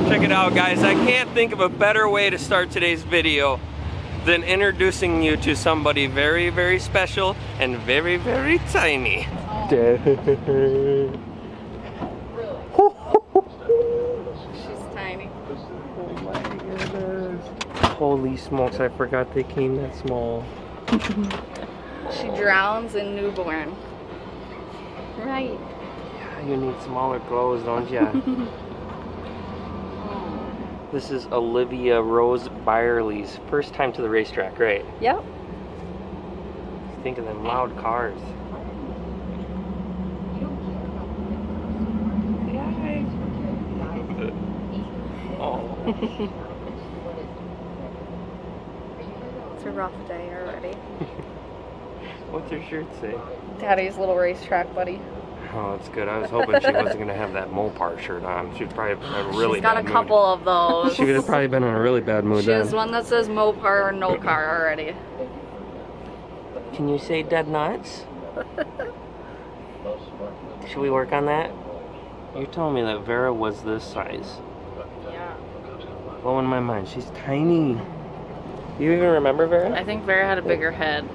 Check it out, guys. I can't think of a better way to start today's video than introducing you to somebody very, very special and very, very tiny. She's tiny. Oh my goodness. Holy smokes, I forgot they came that small. She drowns in newborn. Right. Yeah, you need smaller clothes, don't ya? This is Olivia Rose Byerly's first time to the racetrack, right? Yep. Think of them loud cars. Oh. It's a rough day already. What's your shirt say? Daddy's little racetrack buddy. Oh, that's good. I was hoping she wasn't going to have that Mopar shirt on. She'd probably have a really bad mood. She's got a couple of those. She would have probably been in a really bad mood She then. has one that says Mopar or no car already. Can you say dead nuts? Should we work on that? You're telling me that Vera was this size. Yeah. Blowing my mind. She's tiny. You even remember Vera? I think Vera had a bigger head.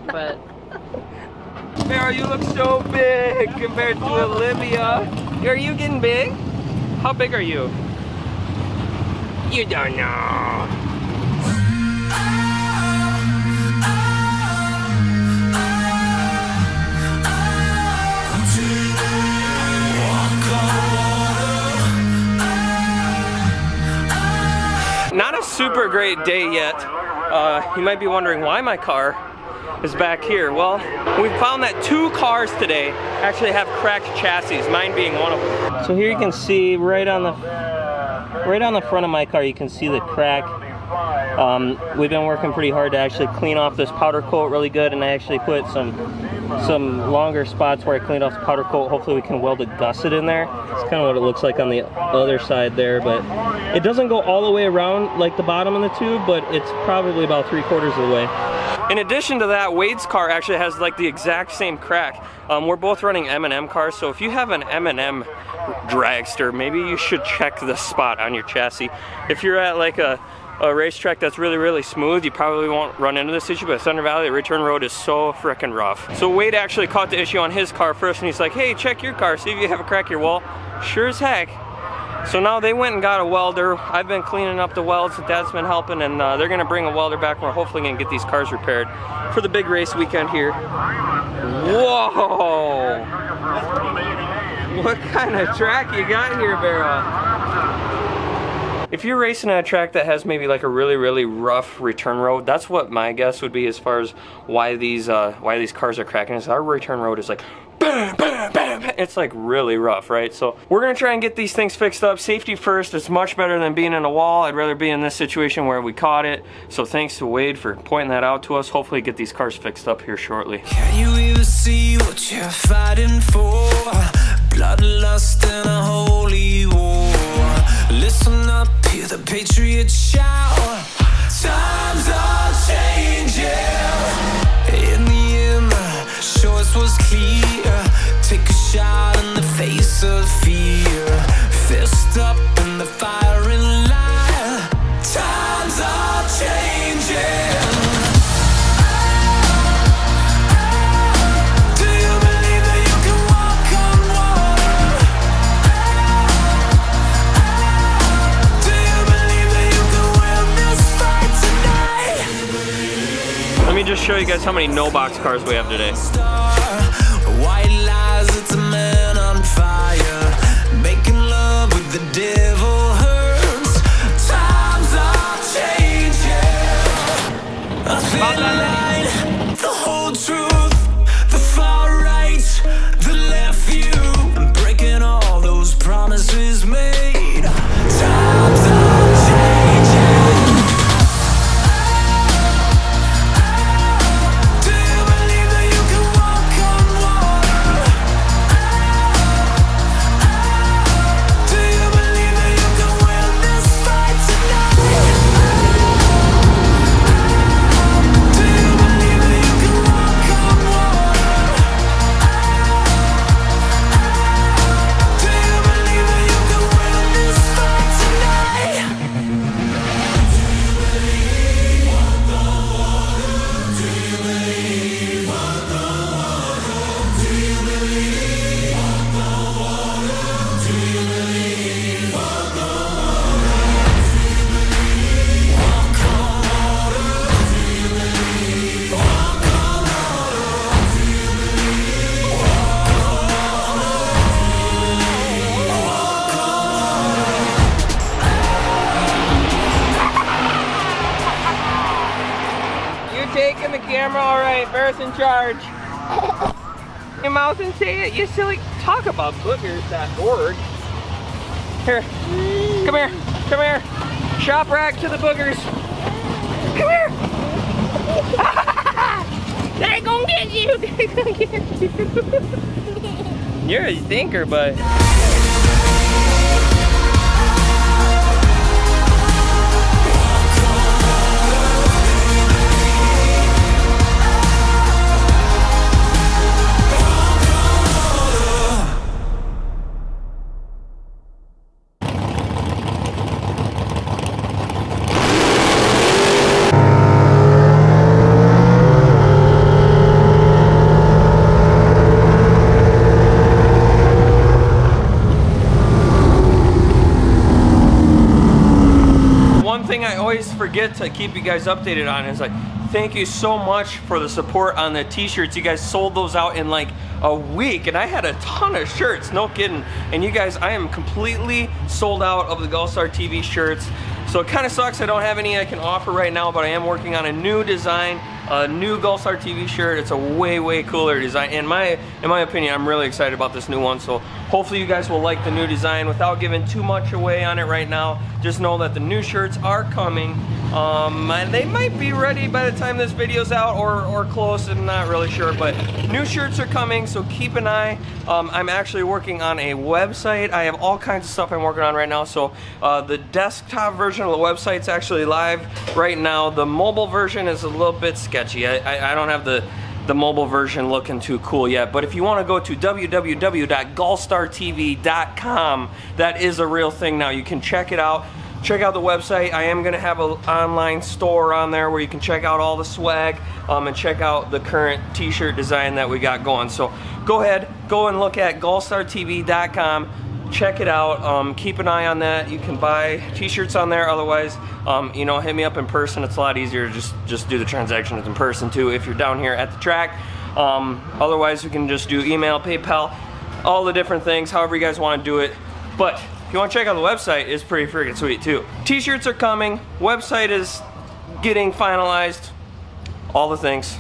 But Vera, you look so big compared to Olivia. Are you getting big? How big are you? You don't know. Not a super great day yet. You might be wondering why my car is back here. Well, we found that 2 cars today actually have cracked chassis, mine being one of them. So here you can see right on the front of my car, you can see the crack. We've been working pretty hard to actually clean off this powder coat really good, and I actually put some longer spots where I cleaned off the powder coat. Hopefully we can weld a gusset in there. It's kind of what it looks like on the other side there, but it doesn't go all the way around like the bottom of the tube, but it's probably about 3/4 of the way. In addition to that, Wade's car actually has like the exact same crack. We're both running M&M cars, so if you have an M&M dragster, maybe you should check this spot on your chassis. If you're at like a racetrack that's really, really smooth, you probably won't run into this issue, but Thunder Valley, the return road is so frickin' rough. So Wade actually caught the issue on his car first, and he's like, hey, check your car, see if you have a crack here. Well, sure as heck. So now they went and got a welder. I've been cleaning up the welds, Dad's been helping, and they're gonna bring a welder back. We're hopefully gonna get these cars repaired for the big race weekend here. Whoa! What kind of track you got here, Vera? If you're racing at a track that has maybe like a really, really rough return road, that's what my guess would be as far as why these cars are cracking. Is our return road is like bam, bam, bam, bam. It's like really rough, right? So we're gonna try and get these things fixed up. Safety first. It's much better than being in a wall. I'd rather be in this situation where we caught it. So thanks to Wade for pointing that out to us. Hopefully get these cars fixed up here shortly. Can you even see what you're fighting for? Bloodlust and a holy war. Listen up, hear the patriots shout. Times are changing. In the end, the choice was clear. Take a shot in the face of fear. Fist up in the firing line. Times are changing. Let me just show you guys how many no-box cars we have today. White lies, it's a man on fire. Making love with the devil hurts. Times are changing. I feel like the whole truth, the far right, the left view, and breaking all those promises made. Times are changing. Do you believe that you can walk? camera. All right, Bear's in charge. Your mouth and say it, you silly. Talk about boogers.org. Here, come here, come here. Shop rack to the boogers. Come here. They're gonna get you. They're gonna get you. You're a stinker, bud. Forget to keep you guys updated on is like, thank you so much for the support on the t-shirts. You guys sold those out in like a week, and I had a ton of shirts, no kidding. And you guys, I am completely sold out of the GulfStar TV shirts. So it kind of sucks I don't have any I can offer right now, but I am working on a new design, a new GulfStar TV shirt. It's a way cooler design. In my opinion, I'm really excited about this new one. So hopefully you guys will like the new design. Without giving too much away on it right now, just know that the new shirts are coming. And they might be ready by the time this video's out, or close. I'm not really sure, but new shirts are coming, so keep an eye. I'm actually working on a website. I have all kinds of stuff I'm working on right now. So the desktop version of the website's actually live right now. The mobile version is a little bit sketchy. I don't have the mobile version looking too cool yet, but if you want to go to www.gulfstartv.com, that is a real thing now. You can check it out. Check out the website. I am going to have an online store on there where you can check out all the swag and check out the current t-shirt design that we got going. So go ahead, go and look at gulfstartv.com. Check it out. Keep an eye on that. You can buy t-shirts on there. Otherwise, you know, hit me up in person. It's a lot easier. Just do the transactions in person too if you're down here at the track. Otherwise, we can just do email, PayPal, all the different things, however you guys want to do it. But if you want to check out the website, it's pretty freaking sweet too. T-shirts are coming. Website is getting finalized. All the things.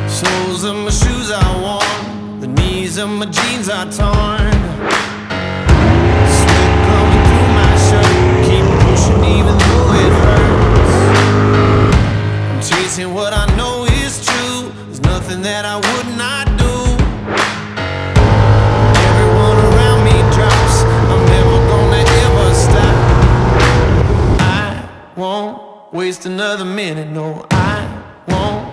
Soles of my shoes are worn, the knees of my jeans are torn. Sweat coming through my shirt, keep pushing even though it hurts. I'm chasing what I know is true, there's nothing that I would not do. Everyone around me drops, I'm never gonna ever stop. I won't waste another minute, no I won't.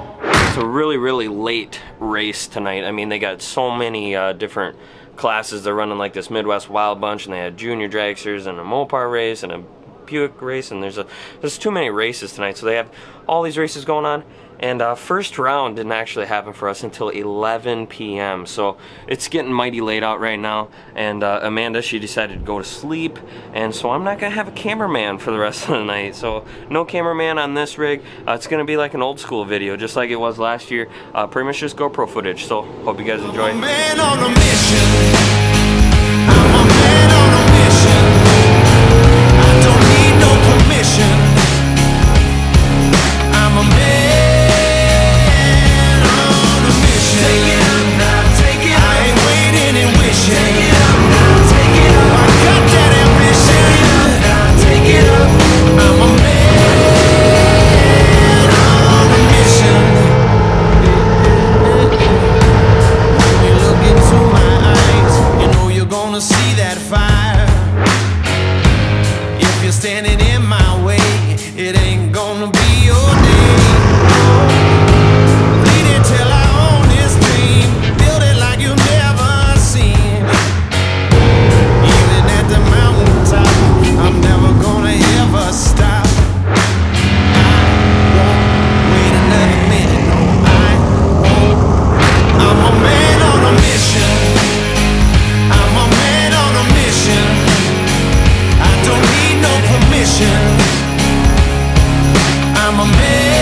It's a really late race tonight. I mean, they got so many different classes. They're running like this Midwest Wild Bunch, and they had junior dragsters and a Mopar race and a Buick race, and there's too many races tonight. So they have all these races going on, and first round didn't actually happen for us until 11 p.m. So it's getting mighty late out right now, and Amanda, she decided to go to sleep, and so I'm not gonna have a cameraman for the rest of the night. So no cameraman on this rig. It's gonna be like an old school video, just like it was last year. Pretty much just GoPro footage. So hope you guys enjoy. I'm a man on a mission. I'm a man on a mission. I don't need no permission. I'm a man on a mission. Take it up now, take it up. I ain't waiting and wishing. Take it up now, take it up. I got that ambition. Take it up now, take it up. I'm a man on a mission. When you look into my eyes, you know you're gonna see that fire. If you're standing in my way, it ain't gonna be your day. Lead it till I own this dream. Build it like you've never seen. Even at the mountaintop, I'm never gonna ever stop. I won't wait another minute. No, I won't. I'm a man on a mission. I'm a man on a mission. I don't need no permission. I'm a man.